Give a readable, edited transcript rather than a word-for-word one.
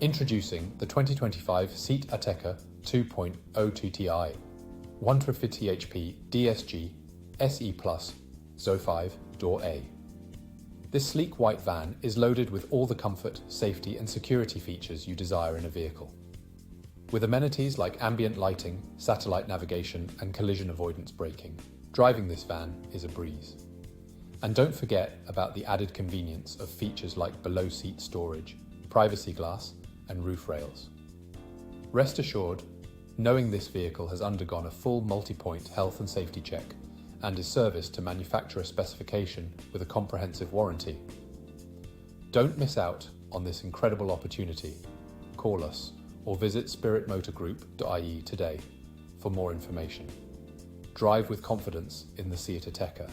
Introducing the 2025 Seat Ateca 2.0tdi 150HP DSG SE Plus ZO5 Door A. This sleek white van is loaded with all the comfort, safety and security features you desire in a vehicle. With amenities like ambient lighting, satellite navigation and collision avoidance braking, driving this van is a breeze. And don't forget about the added convenience of features like below-seat storage, privacy glass and roof rails. Rest assured, knowing this vehicle has undergone a full multi-point health and safety check and is serviced to manufacturer specification with a comprehensive warranty. Don't miss out on this incredible opportunity. Call us or visit spiritmotorgroup.ie today for more information. Drive with confidence in the Seat Ateca.